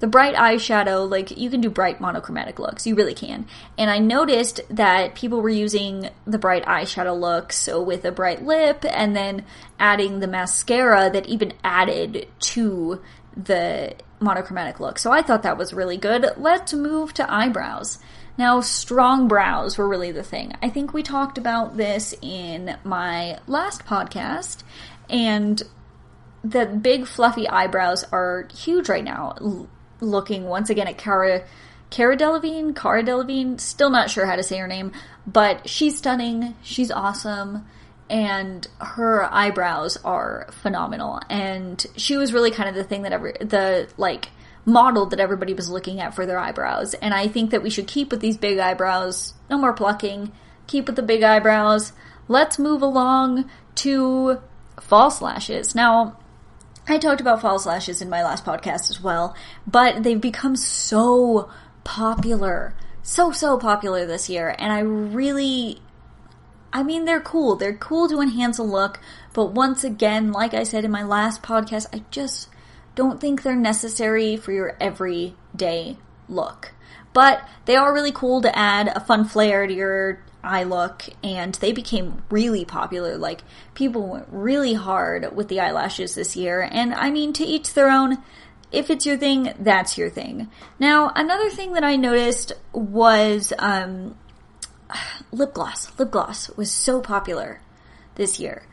bright eyeshadow, like, you can do bright monochromatic looks, you really can. And I noticed that people were using the bright eyeshadow looks with a bright lip, and then adding the mascara that even added to the monochromatic look. So I thought that was really good. Let's move to eyebrows. Now, strong brows were really the thing. I think we talked about this in my last podcast, and the big fluffy eyebrows are huge right now. Looking once again at Cara Delevingne, still not sure how to say her name, but she's stunning, she's awesome, and her eyebrows are phenomenal. And she was really kind of the thing that model that everybody was looking at for their eyebrows. And I think that we should keep with these big eyebrows. No more plucking. Keep with the big eyebrows. Let's move along to false lashes. Now, I talked about false lashes in my last podcast as well, but they've become so popular. So popular this year. And they're cool. They're cool to enhance a look. But once again, like I said in my last podcast, I just don't think they're necessary for your everyday look. But they are really cool to add a fun flair to your eye look, and they became really popular. Like, people went really hard with the eyelashes this year, and I mean, to each their own. If it's your thing, that's your thing. Now, another thing that I noticed was lip gloss. Lip gloss was so popular this year.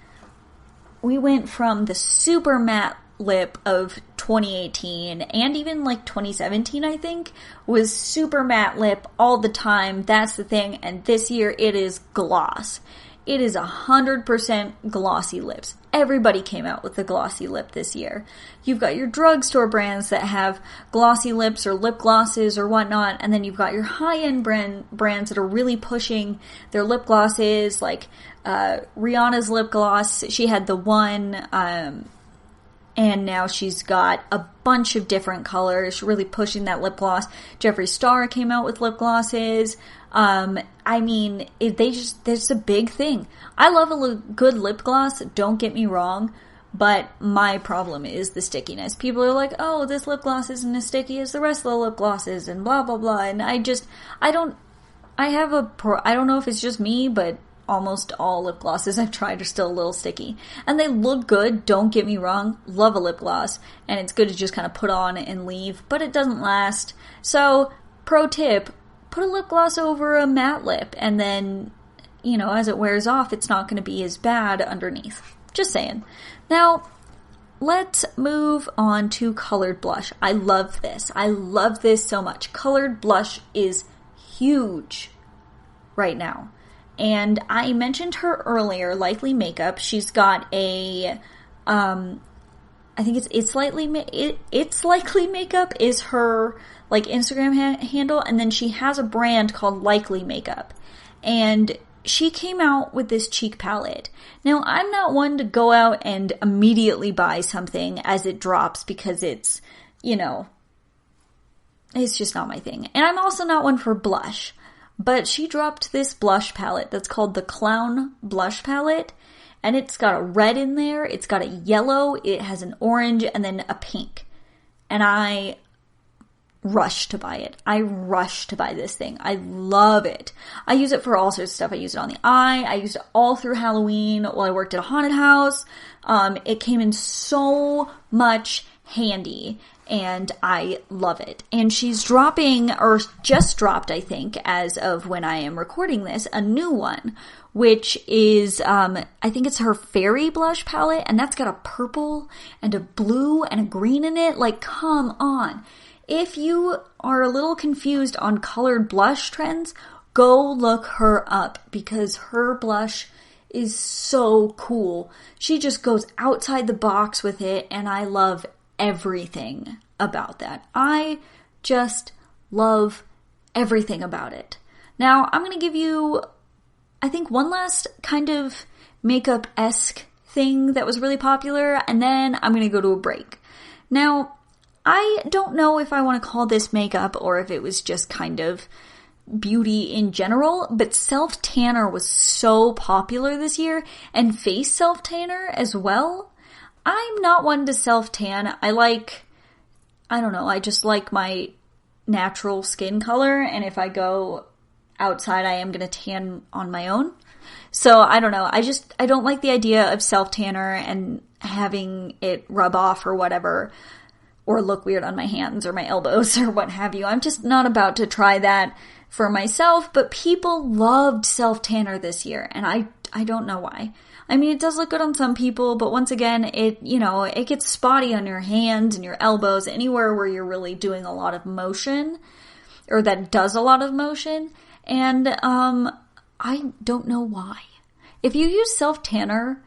We went from the super matte lip of 2018 and even like 2017, I think, was super matte lip all the time. That's the thing. And this year it is gloss. It is 100% glossy lips. Everybody came out with the glossy lip this year. You've got your drugstore brands that have glossy lips or lip glosses or whatnot, and then you've got your high-end brands that are really pushing their lip glosses, like Rihanna's lip gloss. She had the one, and now she's got a bunch of different colors, really pushing that lip gloss. Jeffree Star came out with lip glosses. There's a big thing. I love a good lip gloss, don't get me wrong, but my problem is the stickiness. People are like, oh, this lip gloss isn't as sticky as the rest of the lip glosses, and blah, blah, blah, and I don't know if it's just me, but almost all lip glosses I've tried are still a little sticky. And they look good, don't get me wrong. Love a lip gloss. And it's good to just kind of put on and leave, but it doesn't last. So, pro tip, put a lip gloss over a matte lip, and then, as it wears off, it's not going to be as bad underneath. Just saying. Now, let's move on to colored blush. I love this. I love this so much. Colored blush is huge right now. And I mentioned her earlier, Likely Makeup. She's got a I think it's Likely Makeup is her like Instagram handle, and then she has a brand called Likely Makeup, and she came out with this cheek palette. Now, I'm not one to go out and immediately buy something as it drops because it's, it's just not my thing. And I'm also not one for blush. But she dropped this blush palette that's called the Clown Blush Palette. And it's got a red in there, it's got a yellow, it has an orange, and then a pink. And I rush to buy it. I rush to buy this thing. I love it. I use it for all sorts of stuff. I use it on the eye. I used it all through Halloween while I worked at a haunted house. It came in so much handy, and I love it. And she's dropping, or just dropped, I think, as of when I am recording this, a new one, which is, I think it's her Fairy Blush Palette, and that's got a purple and a blue and a green in it. Like, come on. If you are a little confused on colored blush trends, go look her up, because her blush is so cool. She just goes outside the box with it, and I love everything about that. I just love everything about it. Now, I'm going to give you, I think, one last kind of makeup-esque thing that was really popular, and then I'm going to go to a break. Now, I don't know if I want to call this makeup or if it was just kind of beauty in general, but self-tanner was so popular this year, and face self-tanner as well. I'm not one to self-tan. I just like my natural skin color, and if I go outside, I am going to tan on my own. So, I don't know. I don't like the idea of self-tanner and having it rub off or whatever, or look weird on my hands or my elbows or what have you. I'm just not about to try that for myself, but people loved self-tanner this year, and I don't know why. I mean, it does look good on some people, but once again, it gets spotty on your hands and your elbows, anywhere where you're really doing a lot of motion, or that does a lot of motion, and I don't know why. If you use self-tanner,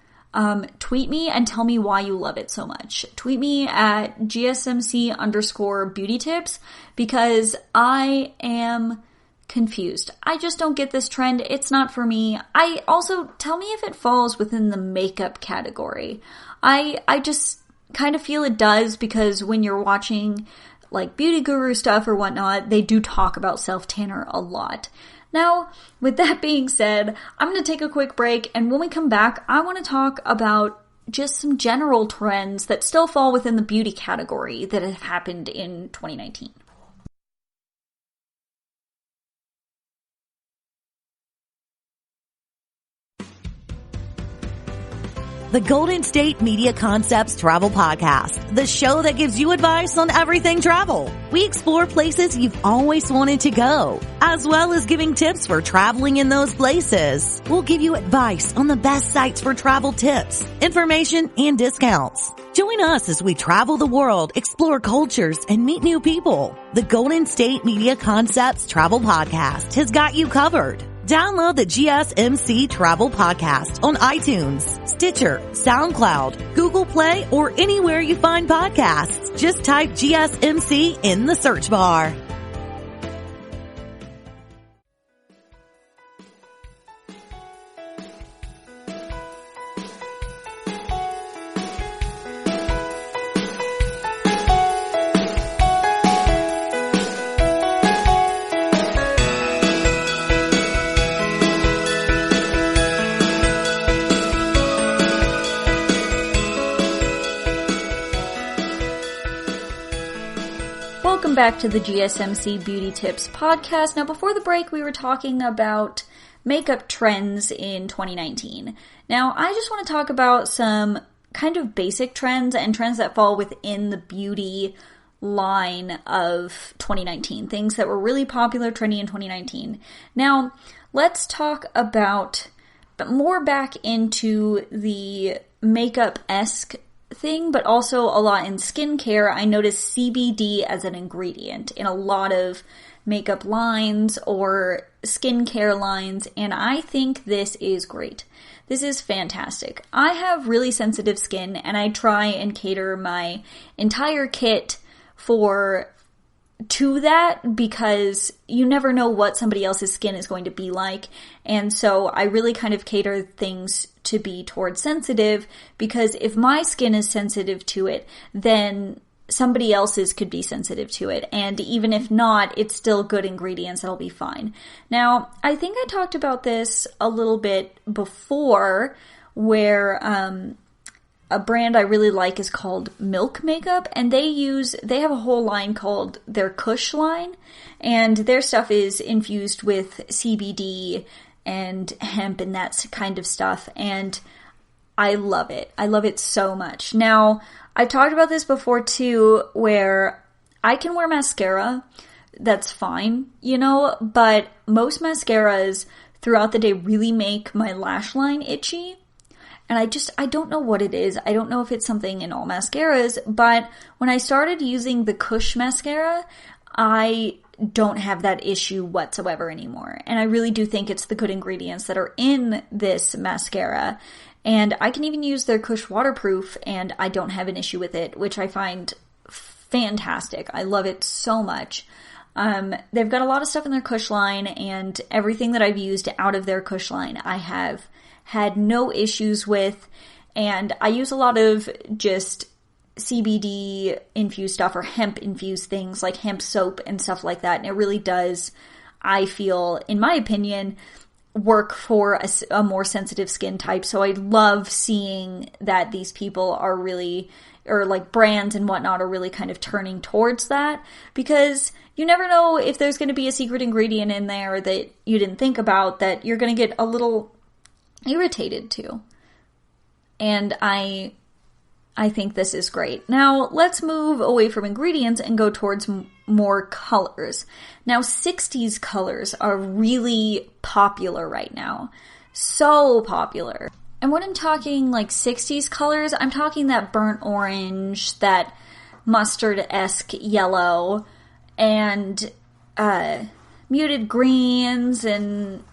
tweet me and tell me why you love it so much. Tweet me at GSMC_beauty tips, because I am confused. I just don't get this trend. It's not for me. I also, tell me if it falls within the makeup category. I just kind of feel it does, because when you're watching like beauty guru stuff or whatnot, they do talk about self-tanner a lot. Now, with that being said, I'm going to take a quick break, and when we come back, I want to talk about just some general trends that still fall within the beauty category that have happened in 2019. The Golden State Media Concepts Travel Podcast, the show that gives you advice on everything travel. We explore places you've always wanted to go, as well as giving tips for traveling in those places. We'll give you advice on the best sites for travel tips, information, and discounts. Join us as we travel the world, explore cultures, and meet new people. The Golden State Media Concepts Travel Podcast has got you covered. Download the GSMC Travel Podcast on iTunes, Stitcher, SoundCloud, Google Play, or anywhere you find podcasts. Just type GSMC in the search bar. Welcome back to the GSMC Beauty Tips podcast. Now, before the break, we were talking about makeup trends in 2019. Now, I just want to talk about some kind of basic trends and trends that fall within the beauty line of 2019. Things that were really popular, trendy in 2019. Now, let's talk about more back into the makeup-esque thing, but also a lot in skincare. I noticed CBD as an ingredient in a lot of makeup lines or skincare lines, and I think this is great. This is fantastic. I have really sensitive skin, and I try and cater my entire kit to that, because you never know what somebody else's skin is going to be like. And so I really kind of cater things to be towards sensitive, because if my skin is sensitive to it, then somebody else's could be sensitive to it. And even if not, it's still good ingredients that'll be fine. Now, I think I talked about this a little bit before, where a brand I really like is called Milk Makeup, and they have a whole line called their Kush line, and their stuff is infused with CBD and hemp and that kind of stuff, and I love it. I love it so much. Now, I talked about this before too, where I can wear mascara, that's fine, but most mascaras throughout the day really make my lash line itchy. And I don't know what it is. I don't know if it's something in all mascaras, but when I started using the Kush mascara, I don't have that issue whatsoever anymore. And I really do think it's the good ingredients that are in this mascara. And I can even use their Kush waterproof, and I don't have an issue with it, which I find fantastic. I love it so much. They've got a lot of stuff in their Kush line, and everything that I've used out of their Kush line, I have had no issues with, and I use a lot of just CBD infused stuff or hemp infused things like hemp soap and stuff like that, and it really does, I feel, in my opinion, work for a more sensitive skin type. So I love seeing that these people are really, or like brands and whatnot, are really kind of turning towards that, because you never know if there's going to be a secret ingredient in there that you didn't think about that you're going to get a little irritated to. And I think this is great. Now, let's move away from ingredients and go towards more colors. Now, 60s colors are really popular right now. So popular. And when I'm talking like 60s colors, I'm talking that burnt orange, that mustard-esque yellow, and muted greens and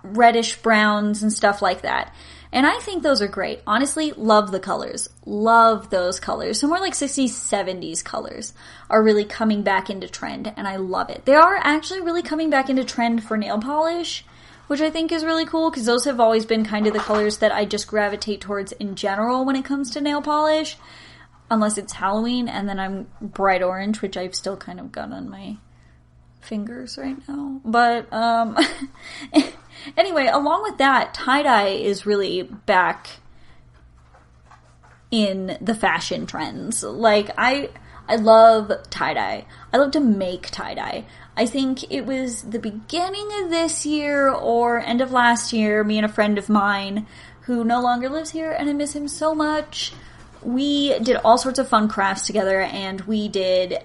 reddish browns and stuff like that. And I think those are great. Honestly, love the colors. Love those colors. So more like 60s, 70s colors are really coming back into trend, and I love it. They are actually really coming back into trend for nail polish, which I think is really cool, because those have always been kind of the colors that I just gravitate towards in general when it comes to nail polish, unless it's Halloween, and then I'm bright orange, which I've still kind of got on my fingers right now. But, anyway, along with that, tie-dye is really back in the fashion trends. Like, I love tie-dye. I love to make tie-dye. I think it was the beginning of this year or end of last year, me and a friend of mine who no longer lives here, and I miss him so much, we did all sorts of fun crafts together, and we did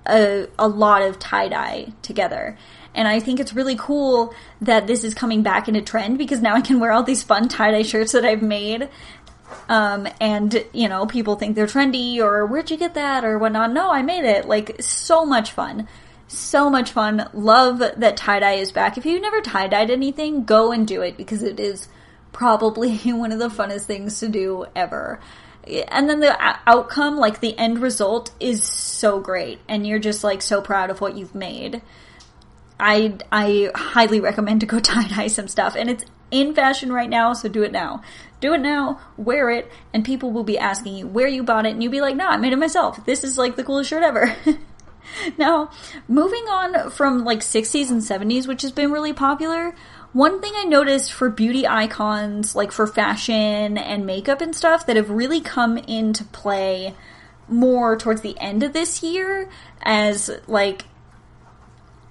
a lot of tie-dye together. And I think it's really cool that this is coming back into trend, because now I can wear all these fun tie-dye shirts that I've made. And, people think they're trendy, or where'd you get that, or whatnot. No, I made it. Like, so much fun. So much fun. Love that tie-dye is back. If you've never tie-dyed anything, go and do it, because it is probably one of the funnest things to do ever. And then the outcome, like the end result, is so great. And you're just like so proud of what you've made. I highly recommend to go tie-dye some stuff. And it's in fashion right now, so do it now. Do it now, wear it, and people will be asking you where you bought it, and you'll be like, no, I made it myself. This is like the coolest shirt ever. Now, moving on from like 60s and 70s, which has been really popular, one thing I noticed for beauty icons, like for fashion and makeup and stuff, that have really come into play more towards the end of this year as like,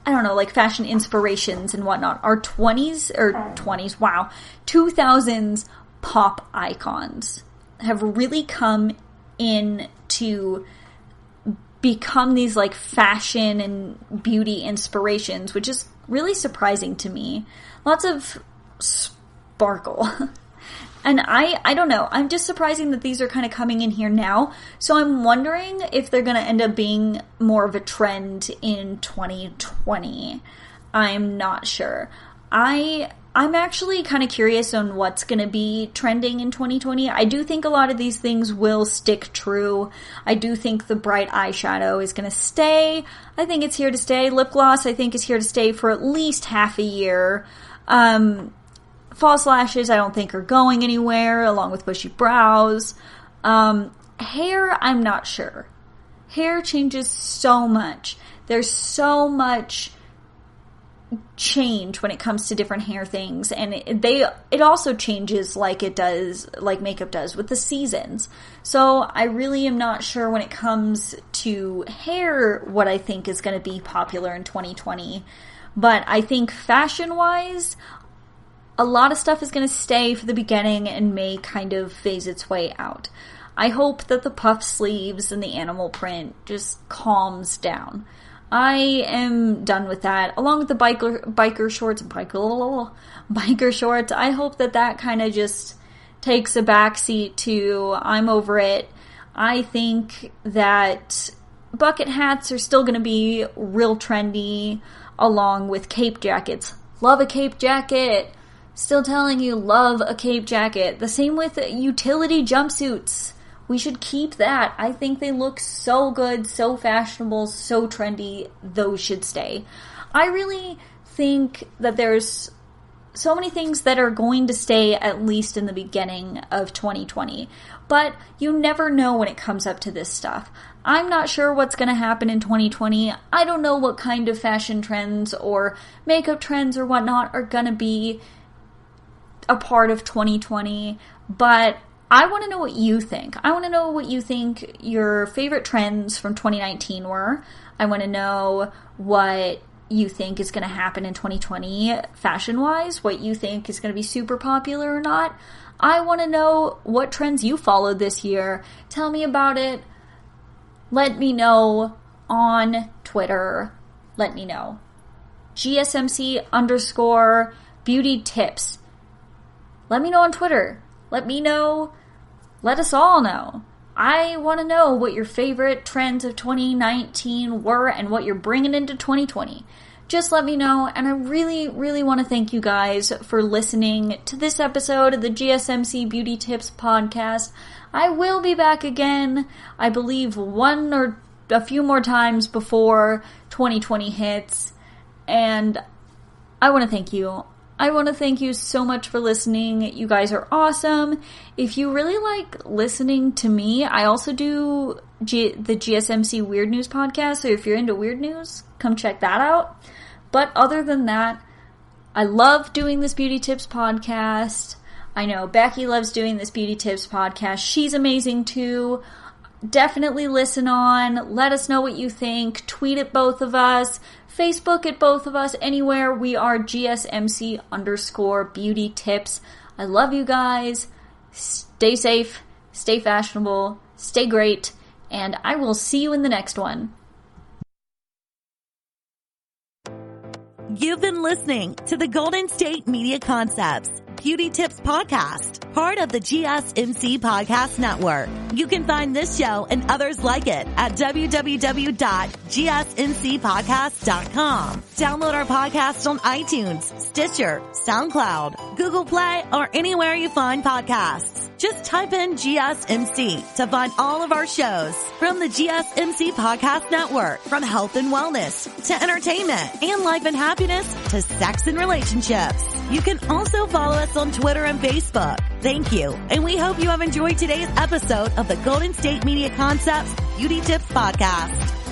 I don't know, like fashion inspirations and whatnot, are 2000s pop icons have really come in to become these like fashion and beauty inspirations, which is really surprising to me. Lots of sparkle. And I don't know. I'm just surprising that these are kind of coming in here now. So I'm wondering if they're going to end up being more of a trend in 2020. I'm not sure. I'm actually kind of curious on what's going to be trending in 2020. I do think a lot of these things will stick true. I do think the bright eyeshadow is going to stay. I think it's here to stay. Lip gloss, I think, is here to stay for at least half a year. False lashes, I don't think are going anywhere, along with bushy brows. Hair, I'm not sure. Hair changes so much. There's so much change when it comes to different hair things, and it also changes like makeup does with the seasons. So I really am not sure when it comes to hair what I think is going to be popular in 2020. But I think fashion-wise, a lot of stuff is going to stay for the beginning and may kind of phase its way out. I hope that the puff sleeves and the animal print just calms down. I am done with that. Along with the biker shorts, I hope that kind of just takes a backseat to I'm over it. I think that bucket hats are still going to be real trendy, along with cape jackets. Love a cape jacket. Still telling you, love a cape jacket. The same with utility jumpsuits. We should keep that. I think they look so good, so fashionable, so trendy. Those should stay. I really think that there's so many things that are going to stay at least in the beginning of 2020. But you never know when it comes up to this stuff. I'm not sure what's going to happen in 2020. I don't know what kind of fashion trends or makeup trends or whatnot are going to be a part of 2020, but I want to know what you think. I want to know what you think your favorite trends from 2019 were. I want to know what you think is going to happen in 2020 fashion-wise, what you think is going to be super popular or not. I want to know what trends you followed this year. Tell me about it. Let me know on Twitter. Let me know. GSMC_beauty tips. Let me know on Twitter. Let me know. Let us all know. I want to know what your favorite trends of 2019 were and what you're bringing into 2020. Just let me know, and I really, really want to thank you guys for listening to this episode of the GSMC Beauty Tips podcast. I will be back again, I believe, one or a few more times before 2020 hits, and I want to thank you. I want to thank you so much for listening. You guys are awesome. If you really like listening to me, I also do the GSMC Weird News podcast, so if you're into weird news, come check that out. But other than that, I love doing this Beauty Tips podcast. I know Becky loves doing this Beauty Tips podcast. She's amazing too. Definitely listen on. Let us know what you think. Tweet at both of us. Facebook at both of us. Anywhere. We are GSMC_beauty tips. I love you guys. Stay safe. Stay fashionable. Stay great. And I will see you in the next one. You've been listening to the Golden State Media Concepts Beauty Tips Podcast, part of the GSMC Podcast Network. You can find this show and others like it at www.gsmcpodcast.com. Download our podcast on iTunes, Stitcher, SoundCloud, Google Play, or anywhere you find podcasts. Just type in GSMC to find all of our shows from the GSMC Podcast Network, from health and wellness to entertainment and life and happiness to sex and relationships. You can also follow us on Twitter and Facebook. Thank you, and we hope you have enjoyed today's episode of the Golden State Media Concepts Beauty Tips Podcast.